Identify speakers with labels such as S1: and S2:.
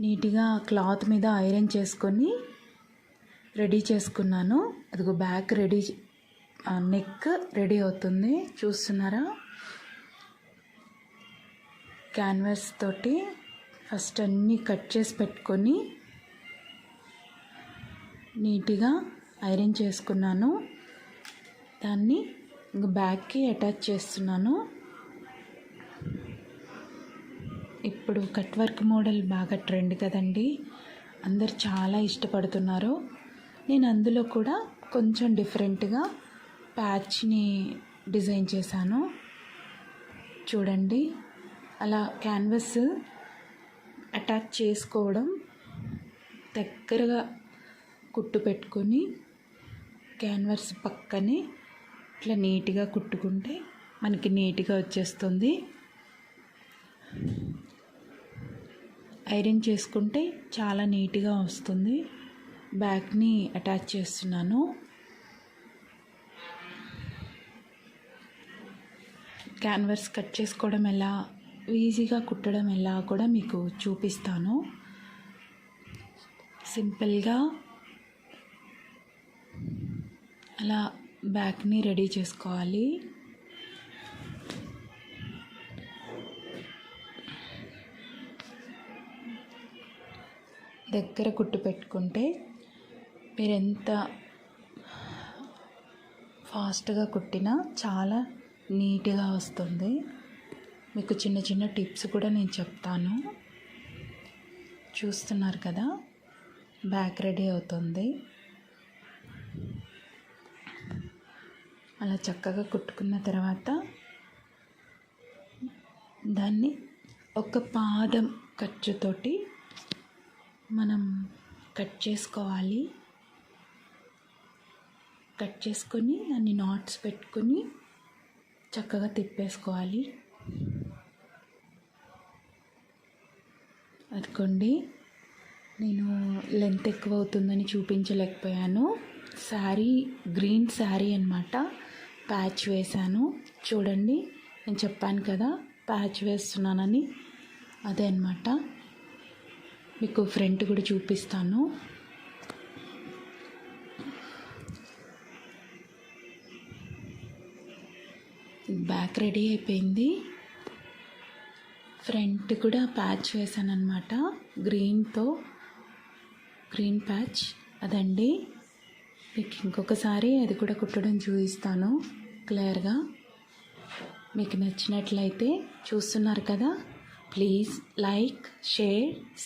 S1: నీట్గా క్లాత్ మీద ఐరన్ చేసుకొని రెడీ చేసుకున్నాను. అదిగో బ్యాక్ రెడీ, నెక్ రెడీ అవుతుంది చూస్తున్నారా. క్యాన్వాస్ తోటి ఫస్ట్ అన్నీ కట్ చేసి పెట్టుకొని నీట్గా ఐరన్ చేసుకున్నాను. దాన్ని ఇంక బ్యాక్కి అటాచ్ చేస్తున్నాను. ఇప్పుడు కట్ వర్క్ మోడల్ బాగా ట్రెండ్ కదండి, అందరు చాలా ఇష్టపడుతున్నారు. నేను అందులో కూడా కొంచెం డిఫరెంట్గా ప్యాచ్ని డిజైన్ చేశాను చూడండి. అలా క్యాన్వాస్ అటాచ్ చేసుకోవడం, దగ్గరగా కుట్టు పెట్టుకొని క్యాన్వాస్ పక్కనే ఇట్లా నీట్గా కుట్టుకుంటే మనకి నీట్గా వచ్చేస్తుంది. ఐరన్ చేసుకుంటే చాలా నీట్గా వస్తుంది. బ్యాక్ని అటాచ్ చేస్తున్నాను. క్యాన్వాస్ కట్ చేసుకోవడం ఎలా, ఈజీగా కుట్టడం ఎలా కూడా మీకు చూపిస్తాను. సింపుల్గా అలా బ్యాక్ని రెడీ చేసుకోవాలి. దగ్గర కుట్టు పెట్టుకుంటే మీరు ఎంత ఫాస్ట్గా కుట్టినా చాలా నీట్గా వస్తుంది. మీకు చిన్న చిన్న టిప్స్ కూడా నేను చెప్తాను. చూస్తున్నారు కదా, బ్యాక్ రెడీ అవుతుంది. అలా చక్కగా కుట్టుకున్న తర్వాత దాన్ని ఒక పాదం ఖర్చుతోటి మనం కట్ చేసుకోవాలి. కట్ చేసుకొని దాన్ని నాట్స్ పెట్టుకొని చక్కగా తిప్పేసుకోవాలి. అనుకోండి, నేను లెంత్ ఎక్కువ అవుతుందని చూపించలేకపోయాను. శారీ గ్రీన్ శారీ అన్నమాట, ప్యాచ్ వేశాను చూడండి. నేను చెప్పాను కదా ప్యాచ్ వేస్తున్నానని, అదే అన్నమాట. మీకు ఫ్రంట్ కూడా చూపిస్తాను. బ్యాక్ రెడీ అయిపోయింది. ఫ్రంట్ కూడా ప్యాచ్ వేసాను అన్నమాట, గ్రీన్తో, గ్రీన్ ప్యాచ్ అదండి. మీకు ఇంకొకసారి అది కూడా కుట్టడం చూపిస్తాను క్లియర్గా. మీకు నచ్చినట్లయితే చూస్తున్నారు కదా, ప్లీజ్ లైక్, షేర్.